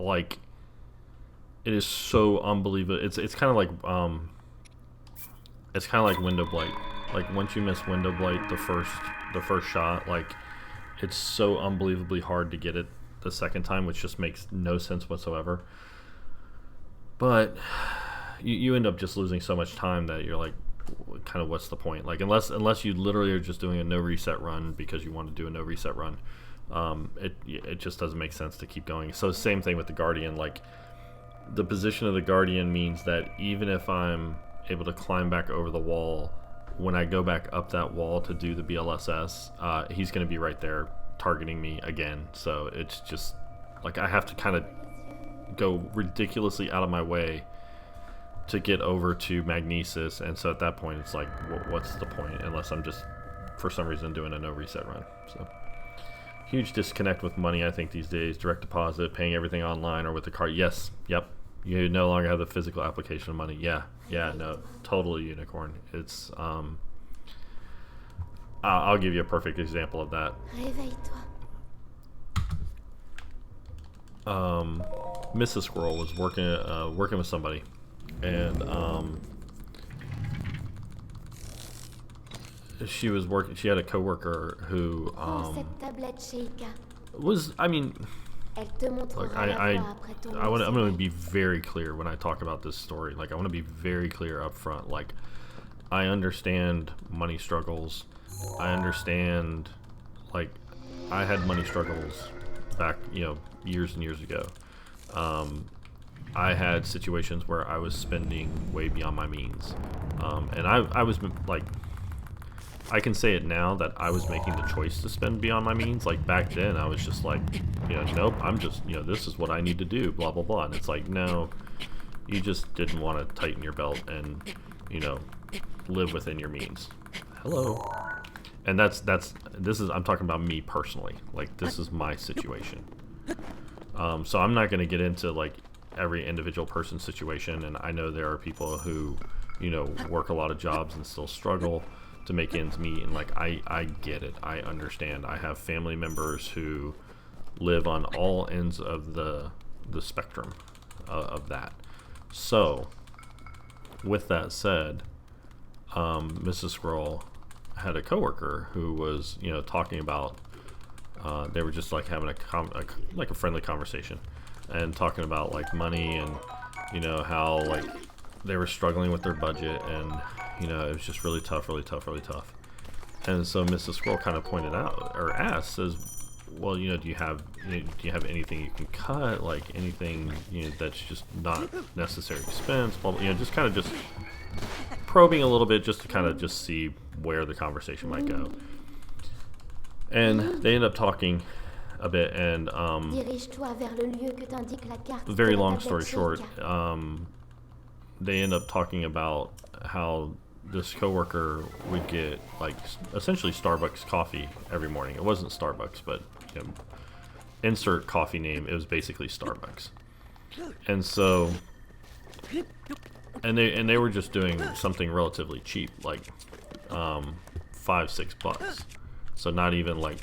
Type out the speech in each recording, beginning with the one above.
like it is so unbelievable. It's kind of like it's kind of like window blight. Like once you miss window blight the first shot, like it's so unbelievably hard to get it the second time, which just makes no sense whatsoever. But you end up just losing so much time that you're like, kind of what's the point? Like unless you literally are just doing a no reset run because you want to do a no reset run, it just doesn't make sense to keep going. So same thing with the Guardian. Like the position of the Guardian means that even if I'm able to climb back over the wall, when I go back up that wall to do the BLSS, he's going to be right there targeting me again. So it's just like I have to kind of go ridiculously out of my way to get over to Magnesis, and so at that point it's like, what's the point, unless I'm just for some reason doing a no reset run. So huge disconnect with money, I think, these days. Direct deposit, paying everything online or with the card. Yes, yep, you no longer have the physical application of money. Yeah, no, totally unicorn. It's I'll give you a perfect example of that. Mrs. Squirrel was working with somebody, and she had a coworker who was, I mean, look, I'm going to be very clear when I talk about this story. Like, I want to be very clear up front. Like, I understand money struggles. I understand, like, I had money struggles back, years and years ago. I had situations where I was spending way beyond my means. And I was, like, I can say it now that I was making the choice to spend beyond my means. Like, back then, I was just like, nope, I'm just, this is what I need to do, blah, blah, blah. And it's like, no, you just didn't want to tighten your belt and, live within your means. Hello. And I'm talking about me personally. Like, this is my situation. So I'm not going to get into, like, every individual person's situation. And I know there are people who, work a lot of jobs and still struggle to make ends meet. And, like, I get it. I understand. I have family members who live on all ends of the spectrum of that. So, with that said, Mrs. Squirrel had a coworker who was, talking about, they were just like having a friendly conversation and talking about like money and, how like they were struggling with their budget and, it was just really tough. And so Mrs. Squirrel kind of pointed out or asked, says, well, do you have anything you can cut, like anything, that's just not necessary expense, blah, blah, just kind of just probing a little bit just to kind of just see where the conversation might go. And they end up talking a bit, and very long story short, they end up talking about how this coworker would get like essentially Starbucks coffee every morning. It wasn't Starbucks, but insert coffee name. It was basically Starbucks. And so, and they were just doing something relatively cheap, like $5-6. So not even like,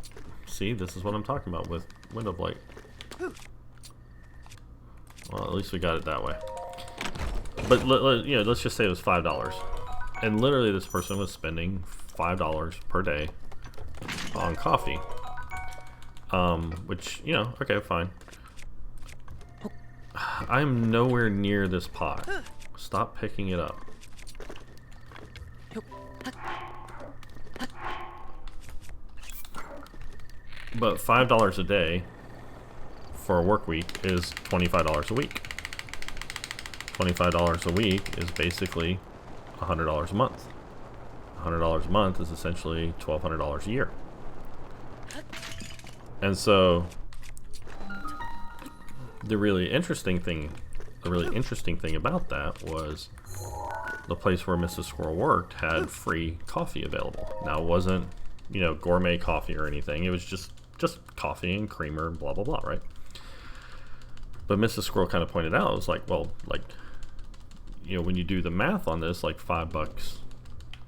see, this is what I'm talking about with window blight. Well, at least we got it that way. But let's just say it was $5, and literally this person was spending $5 per day on coffee. Which, okay, fine. I'm nowhere near this pot. Stop picking it up. But $5 a day for a work week is $25 a week. $25 a week is basically $100 a month. $100 a month is essentially $1,200 a year. And so the really interesting thing about that was the place where Mrs. Squirrel worked had free coffee available. Now, it wasn't, gourmet coffee or anything. It was just coffee and creamer, blah, blah, blah, right? But Mrs. Squirrel kind of pointed out, it was like, well, like, when you do the math on this, like $5,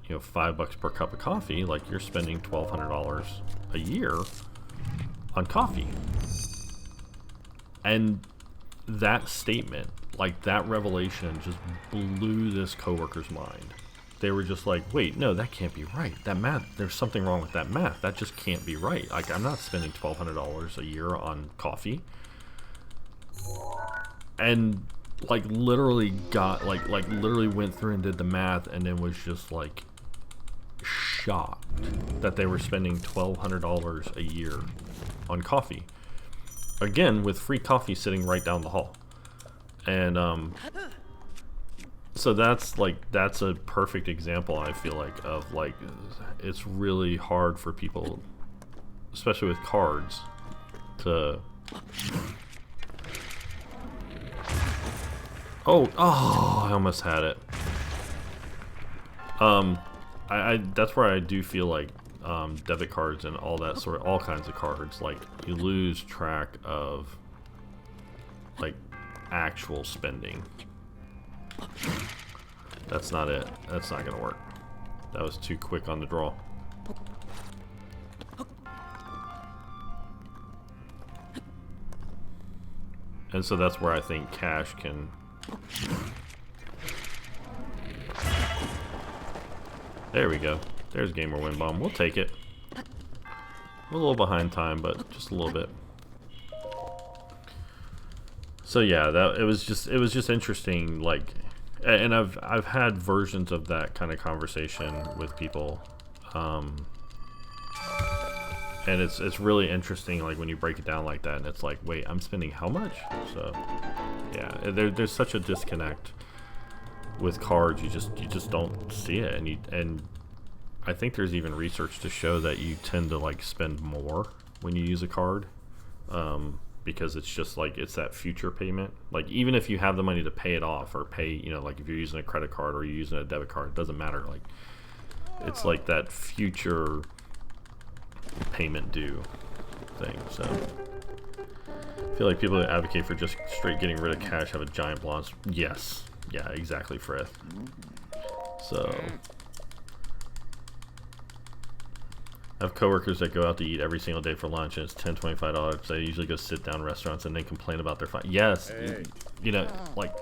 $5 per cup of coffee, like you're spending $1,200 a year on coffee. And that statement, like that revelation, just blew this coworker's mind. They were just like, wait, no, that can't be right. That math, there's something wrong with that math. That just can't be right. Like, I'm not spending $1,200 a year on coffee. And like literally literally went through and did the math, and then was just like shocked that they were spending $1,200 a year on coffee. Again, with free coffee sitting right down the hall. And so that's a perfect example, I feel like, of like, it's really hard for people, especially with cards, to oh, I almost had it. That's where I do feel like debit cards and all that sort of, all kinds of cards, like, you lose track of like actual spending. That's not it. That's not gonna work. That was too quick on the draw. And so that's where I think cash can... There we go. There's Gamer Win Bomb. We'll take it. We're a little behind time, but just a little bit. So yeah, it was just interesting, like, and I've had versions of that kind of conversation with people, and it's really interesting, like, when you break it down like that, and it's like, wait, I'm spending how much? So yeah, there's such a disconnect with cards. You just don't see it, and I think there's even research to show that you tend to like spend more when you use a card, because it's just like, it's that future payment. Like, even if you have the money to pay it off, or pay, you know, like if you're using a credit card or you're using a debit card, it doesn't matter. Like, it's like that future payment due thing. So I feel like people that advocate for just straight getting rid of cash have a giant blind spot. Yes, yeah, exactly, Frith. So I have coworkers that go out to eat every single day for lunch, and it's $10, $25. They usually go sit down restaurants and they complain about their fine. Yes, hey. You know, like,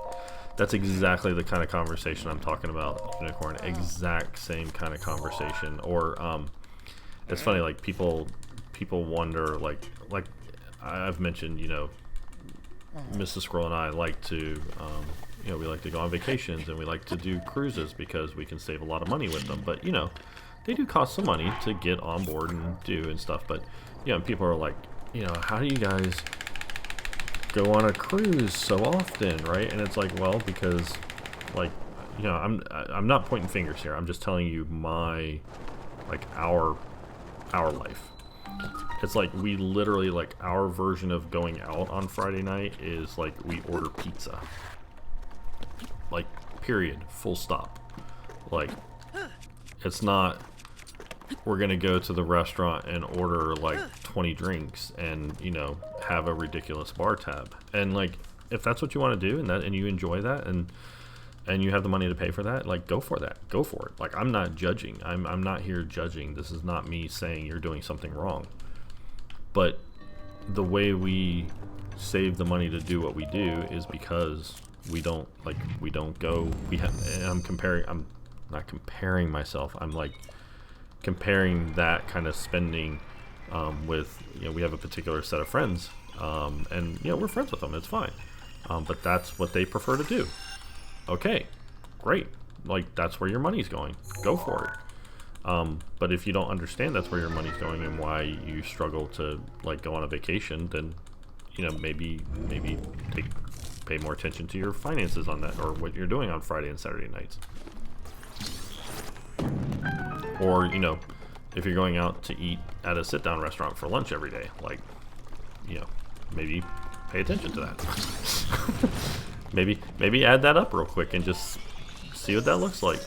that's exactly the kind of conversation I'm talking about, Unicorn. Exact same kind of conversation. Or it's funny, like, people wonder, like I've mentioned, you know, Mrs. Squirrel and I like to, you know, we like to go on vacations and we like to do cruises because we can save a lot of money with them. But, you know, they do cost some money to get on board and do and stuff. But, you know, people are like, you know, how do you guys go on a cruise so often, right? And it's like, well, because, like, you know, I'm not pointing fingers here. I'm just telling you my, like, our life. It's like, we literally, like, our version of going out on Friday night is like, we order pizza. Like, period, full stop. Like, it's not, we're gonna go to the restaurant and order like 20 drinks and, you know, have a ridiculous bar tab. And like, if that's what you want to do, and you enjoy that, and you have the money to pay for that, like, go for that. Go for it. Like, I'm not judging. I'm not here judging. This is not me saying you're doing something wrong. But the way we save the money to do what we do is because we don't go, and I'm not comparing myself. I'm like comparing that kind of spending with, you know, we have a particular set of friends, and, you know, we're friends with them. It's fine. But that's what they prefer to do. Okay, great. Like, that's where your money's going. Go for it. But if you don't understand that's where your money's going and why you struggle to, like, go on a vacation, then, you know, maybe pay more attention to your finances on that, or what you're doing on Friday and Saturday nights. Or, you know, if you're going out to eat at a sit-down restaurant for lunch every day, like, you know, maybe pay attention to that. maybe add that up real quick and just see what that looks like.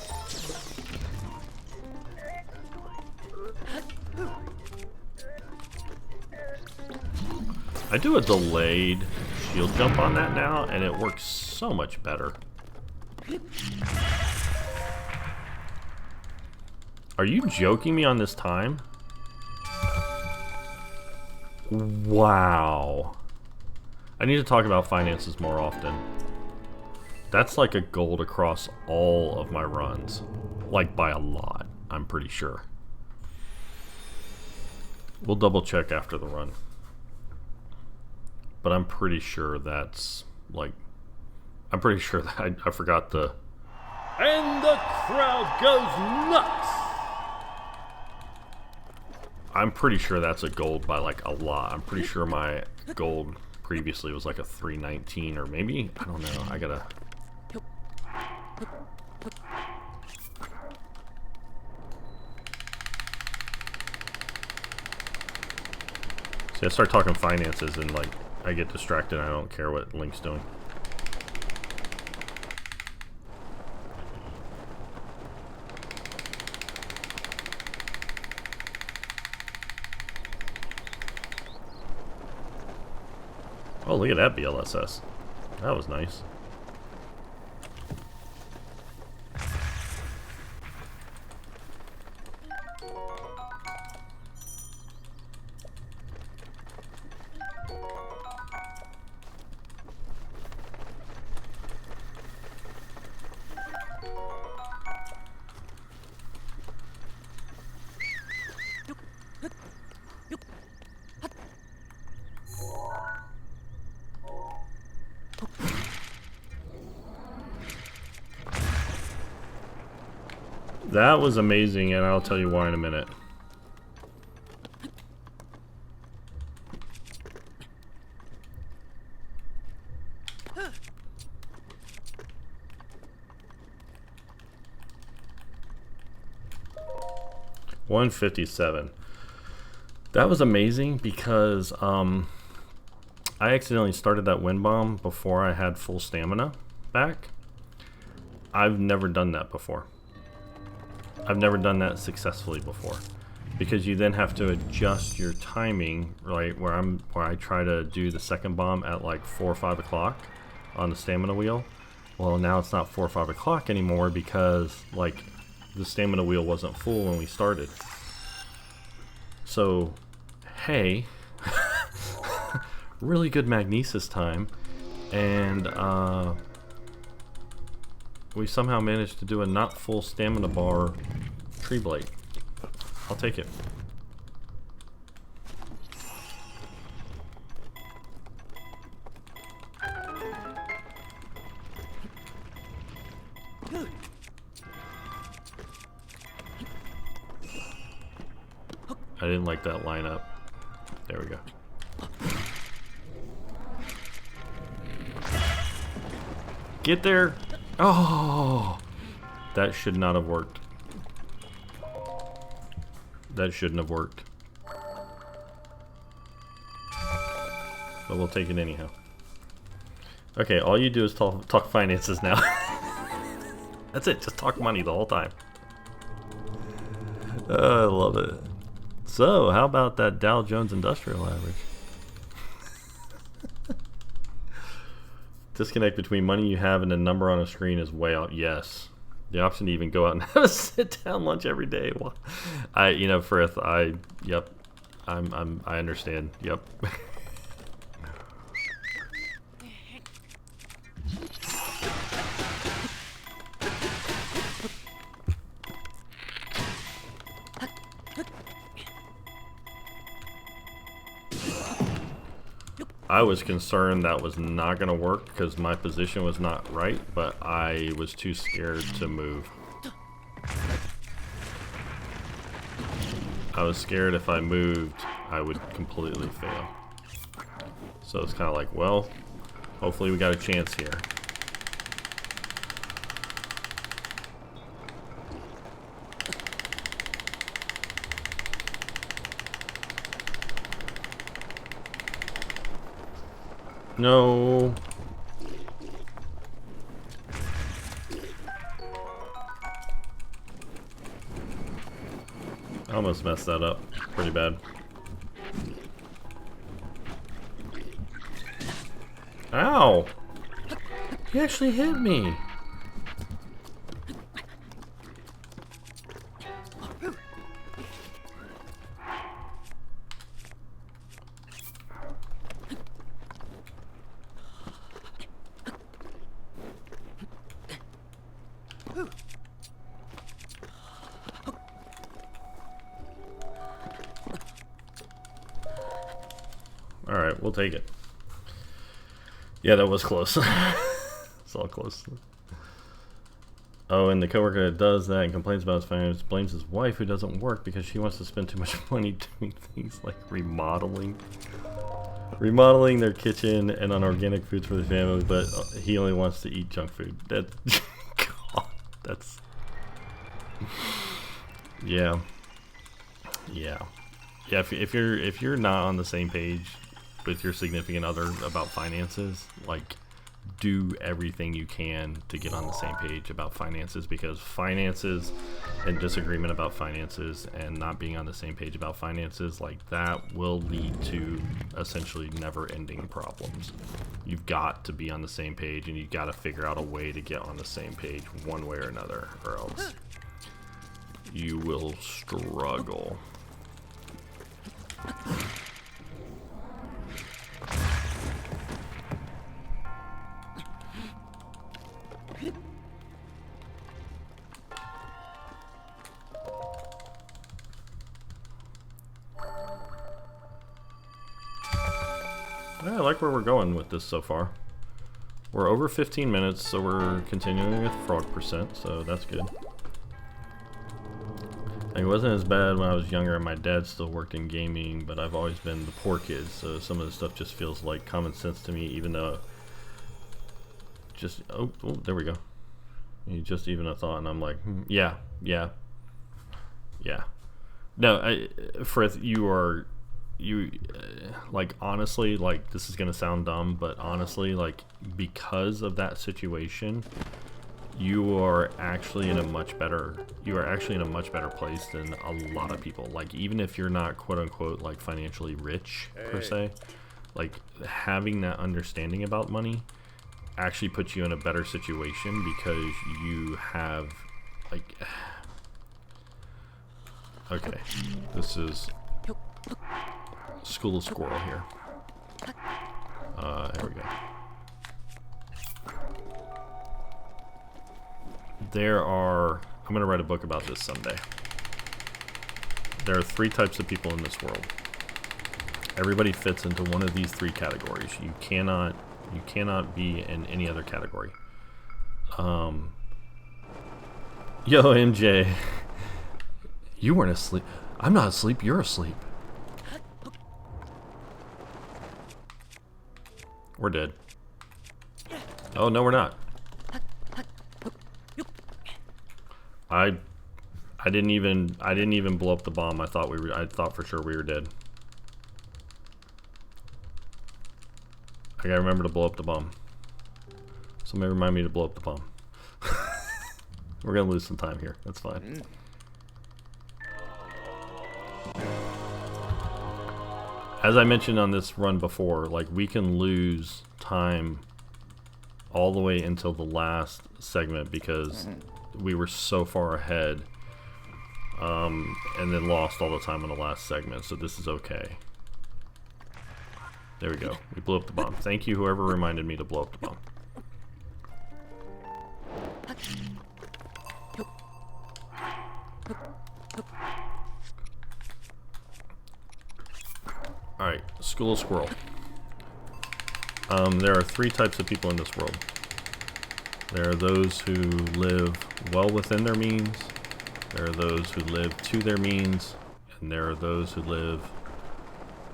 I do a delayed shield jump on that now, and it works so much better. Are you joking me on this time? Wow. I need to talk about finances more often. That's like a gold across all of my runs. Like by a lot, I'm pretty sure. We'll double check after the run. But I'm pretty sure that's like... I'm pretty sure that I forgot the... And the crowd goes nuts! I'm pretty sure that's a gold by like a lot. I'm pretty sure my gold previously was like a 319 or maybe, I don't know. I gotta... See, I start talking finances and like I get distracted and I don't care what Link's doing. Oh, look at that BLSS. That was nice. That was amazing, and I'll tell you why in a minute. $157. That was amazing because I accidentally started that wind bomb before I had full stamina back. I've never done that before. I've never done that successfully before, because you then have to adjust your timing, right? Where I try to do the second bomb at like 4 or 5 o'clock on the stamina wheel. Well, now it's not 4 or 5 o'clock anymore because like the stamina wheel wasn't full when we started. So, hey, really good magnesis time, and we somehow managed to do a not full stamina bar tree blade. I'll take it. I didn't like that lineup. There we go. Get there! Oh! That should not have worked. That shouldn't have worked. But we'll take it anyhow. Okay, all you do is talk finances now. That's it, just talk money the whole time. I love it. So, how about that Dow Jones Industrial Average? Disconnect between money you have and the number on a screen is way out. Yes. The option to even go out and have a sit-down lunch every day. Well, Frith, yep. I understand. Yep. I was concerned that was not going to work because my position was not right, but I was too scared to move. I was scared if I moved, I would completely fail. So it's kind of like, well, hopefully we got a chance here. No. I almost messed that up pretty bad. Ow! He actually hit me. we'll take it. Yeah, that was close. It's all close. Oh, and the coworker that does that and complains about his finances blames his wife who doesn't work because she wants to spend too much money doing things like remodeling their kitchen and on organic foods for the family, but he only wants to eat junk food. God, that's yeah. If you're not on the same page with your significant other about finances, like, do everything you can to get on the same page about finances, because finances and disagreement about finances and not being on the same page about finances, like, that will lead to essentially never-ending problems. You've got to be on the same page, and you've got to figure out a way to get on the same page one way or another, or else you will struggle. I like where we're going with this so far. We're over 15 minutes, so we're continuing with frog percent, so that's good. It wasn't as bad when I was younger and my dad still worked in gaming, but I've always been the poor kid, so some of the stuff just feels like common sense to me, even though just, oh there we go. You just even a thought, and I'm like, yeah. No, Frith, like, honestly, like, this is gonna sound dumb, but honestly, like, because of that situation, you are actually in a much better place than a lot of people. Like, even if you're not quote unquote like financially rich per se, like, having that understanding about money actually puts you in a better situation, because you have, like, okay, this is School of Squirrel here. There we go. I'm going to write a book about this someday. There are 3 types of people in this world. Everybody fits into one of these 3 categories. You cannot be in any other category. Yo, MJ. You weren't asleep. I'm not asleep, you're asleep. We're dead. Oh, no, we're not. I didn't even blow up the bomb. I thought for sure we were dead. I gotta remember to blow up the bomb. Somebody remind me to blow up the bomb. We're gonna lose some time here. That's fine. As I mentioned on this run before, like, we can lose time all the way until the last segment because we were so far ahead, and then lost all the time in the last segment, so this is okay. There we go. We blew up the bomb. Thank you, whoever reminded me to blow up the bomb. Alright, School of Squirrel. There are 3 types of people in this world. There are those who live well within their means, there are those who live to their means, and there are those who live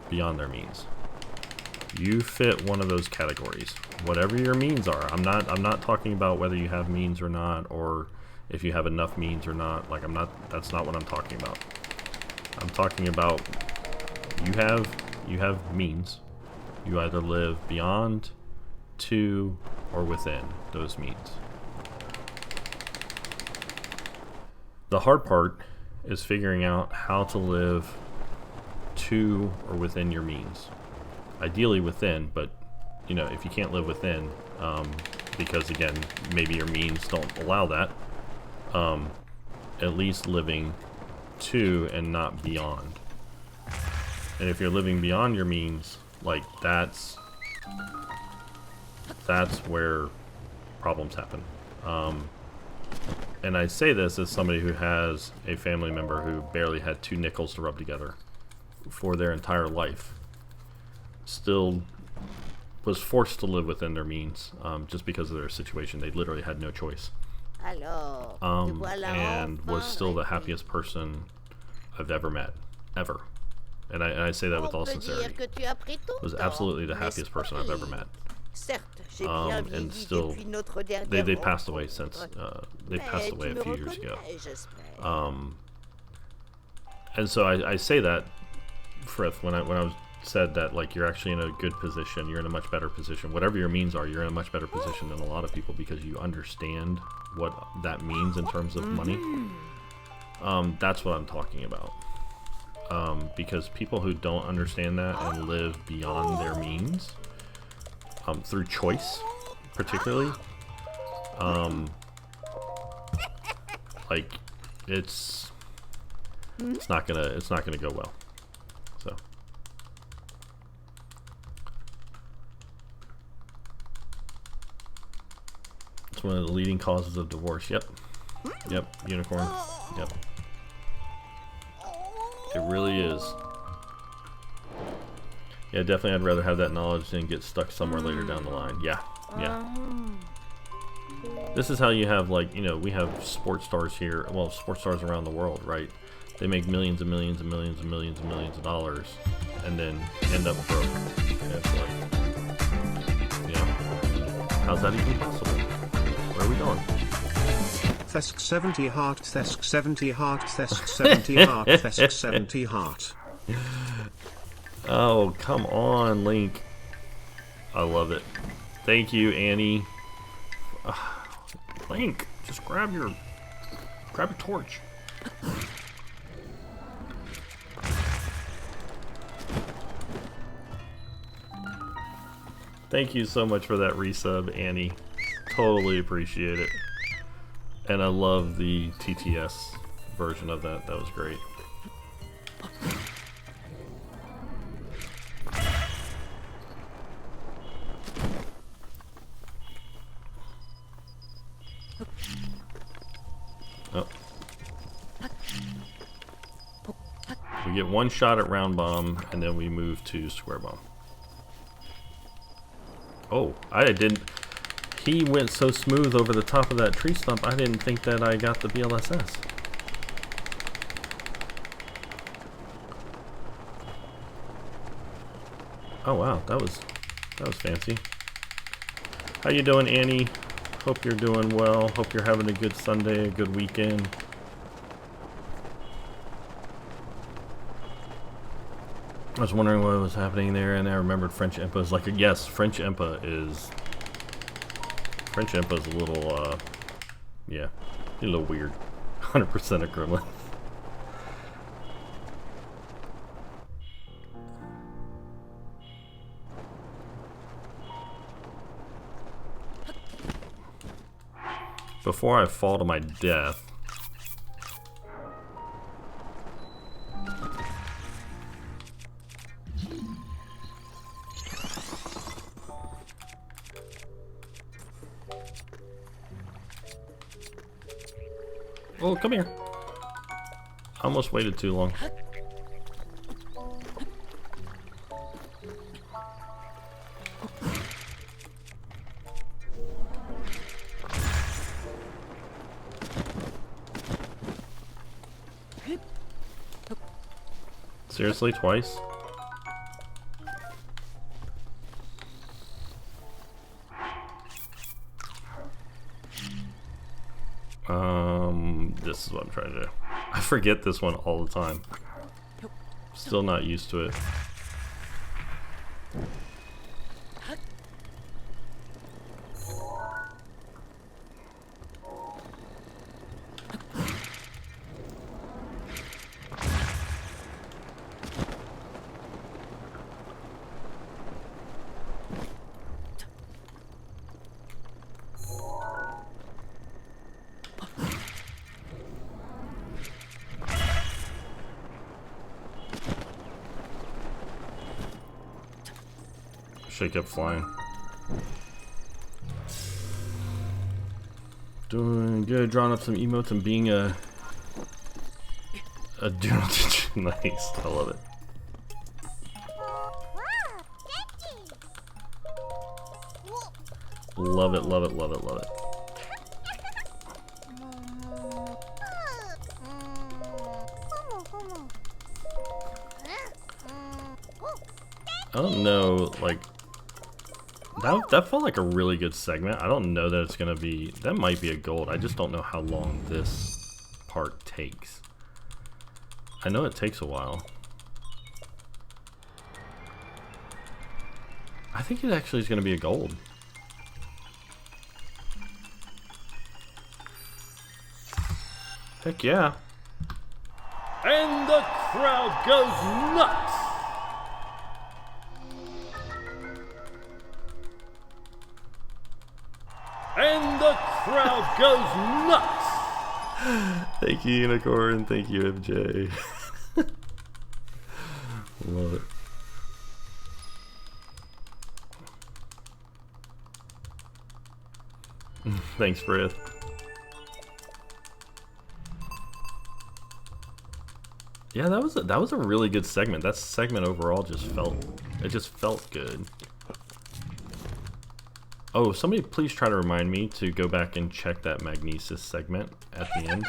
beyond their means. You fit one of those categories, whatever your means are. I'm not talking about whether you have means or not, or if you have enough means or not. Like, that's not what I'm talking about. I'm talking about you have means. You either live beyond, to, or within those means. The hard part is figuring out how to live to or within your means. Ideally within, but you know, if you can't live within, because again, maybe your means don't allow that, at least living to and not beyond. And if you're living beyond your means, like, that's where problems happen. And I say this as somebody who has a family member who barely had 2 nickels to rub together for their entire life. still was forced to live within their means, just because of their situation. They literally had no choice. And was still the happiest person I've ever met, ever. And I say that with all sincerity. Was absolutely the happiest person I've ever met. And still, they passed away since, they passed away a few years ago. And so I say that, Frith, when I said that, like, you're actually in a good position, you're in a much better position, whatever your means are, you're in a much better position than a lot of people, because you understand what that means in terms of money. That's what I'm talking about. Because people who don't understand that and live beyond their means, through choice, particularly, like, it's not gonna go well. So. It's one of the leading causes of divorce. Yep. Yep. Unicorn. Yep. It really is. Yeah, definitely I'd rather have that knowledge than get stuck somewhere later down the line. Yeah. Yeah. This is how you have, like, you know, we have sports stars here. Well, sports stars around the world, right? They make millions and millions and millions and millions and millions of dollars and then end up broke. And it's like, yeah. How's that even possible? Where are we going? Thesk 70 heart, Thesk 70 heart, Thesk 70 heart, Thesk 70 heart. Oh, come on, Link. I love it. Thank you, Annie. Link, just grab your torch. Thank you so much for that resub, Annie. Totally appreciate it. And I love the TTS version of that. That was great. Oh. We get one shot at round bomb, and then we move to square bomb. Oh, I didn't... He went so smooth over the top of that tree stump, I didn't think that I got the BLSS. Oh wow, that was fancy. How you doing, Annie? Hope you're doing well. Hope you're having a good Sunday, a good weekend. I was wondering what was happening there, and I remembered French Impa is like, yes, French Impa is a little, yeah, a little weird. 100% a gremlin. Before I fall to my death, oh, come here. I almost waited too long. Seriously, twice? This is what I'm trying to do. I forget this one all the time. Still not used to it. Shake up flying. Doing good, drawing up some emotes and being a doodle. Nice, I love it. Love it, love it, love it, love it. I don't know, like, that felt like a really good segment. I don't know that it's gonna be, that might be a gold. I just don't know how long this part takes. I know it takes a while. I think it actually is gonna be a gold. Heck yeah. And the crowd goes nuts! And the crowd goes nuts! Thank you, Unicorn. Thank you, MJ. Love it. Thanks, Frith. Yeah, that was a really good segment. That segment overall just felt good. Oh, somebody please try to remind me to go back and check that Magnesis segment at the end.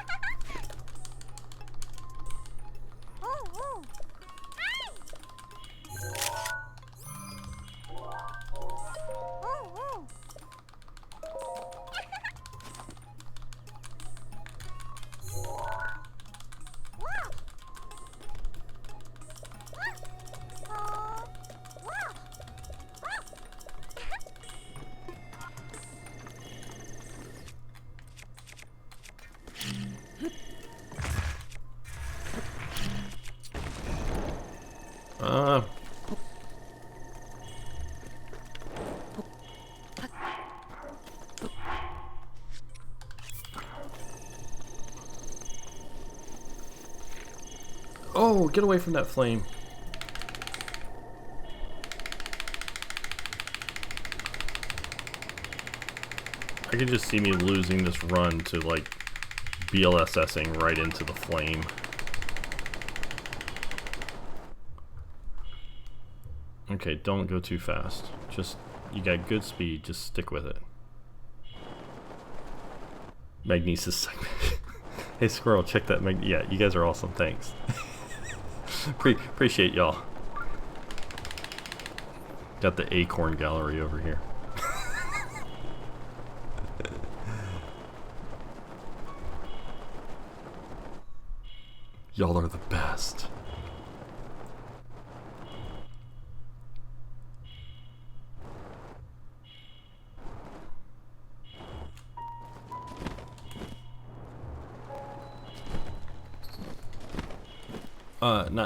Oh, get away from that flame. I can just see me losing this run to, like, BLSSing right into the flame. Okay, don't go too fast. Just, you got good speed, just stick with it. Magnesis segment. Hey, Squirrel, check that yeah, you guys are awesome, thanks. Appreciate y'all. Got the acorn gallery over here. Y'all are the best.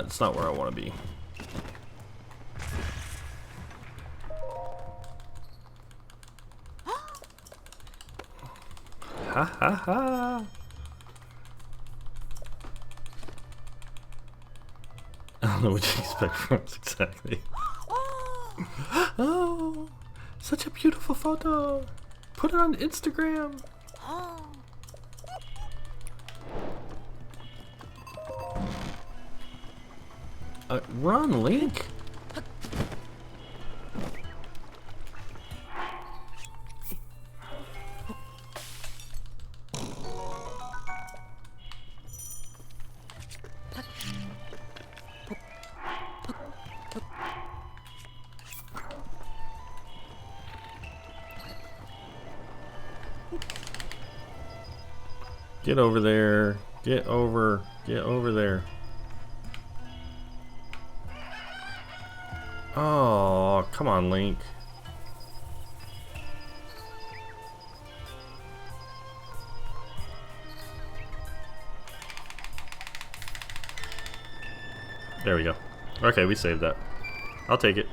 It's not where I want to be. Ha ha ha! I don't know what you expect from us exactly. Oh, such a beautiful photo. Put it on Instagram. Run, Link. Get over there. Get over there. Oh, come on, Link. There we go. Okay, we saved that. I'll take it.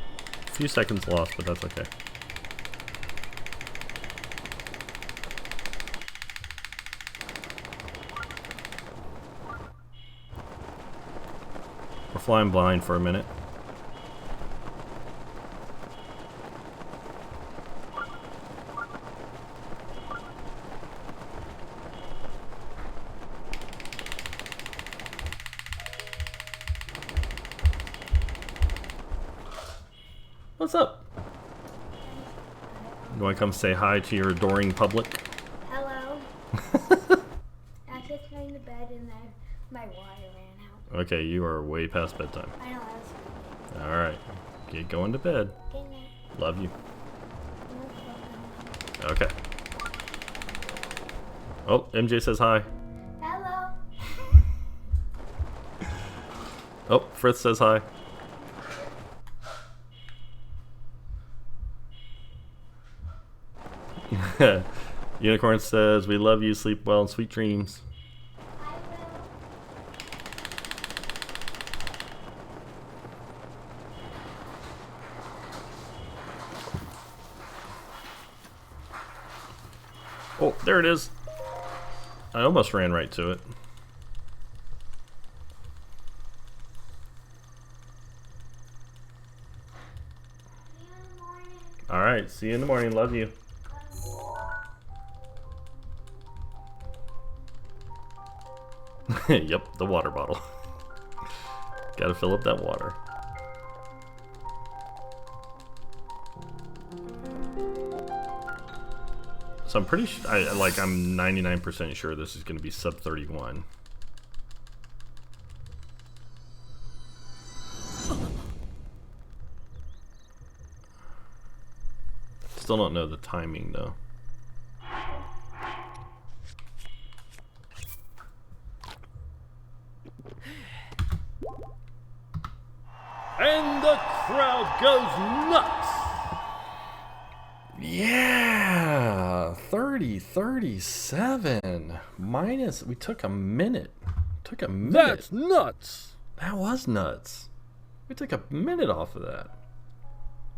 A few seconds lost, but that's okay. We're flying blind for a minute. What's up? You want to come say hi to your adoring public? Hello. I just went to bed and then my water ran out. Okay, you are way past bedtime. I know. Alright. Get going to bed. Good night. Love you. Okay. Oh, MJ says hi. Hello. Oh, Fritz says hi. Unicorn says, we love you, sleep well, and sweet dreams. I will. Oh, there it is. I almost ran right to it. Alright, see you in the morning. Love you. Yep, the water bottle. Gotta fill up that water. So I'm pretty sure, I'm 99% sure this is gonna be sub 31. Still don't know the timing though. And the crowd goes nuts. Yeah, 37 minus. We took a minute. That's nuts. That was nuts. We took a minute off of that.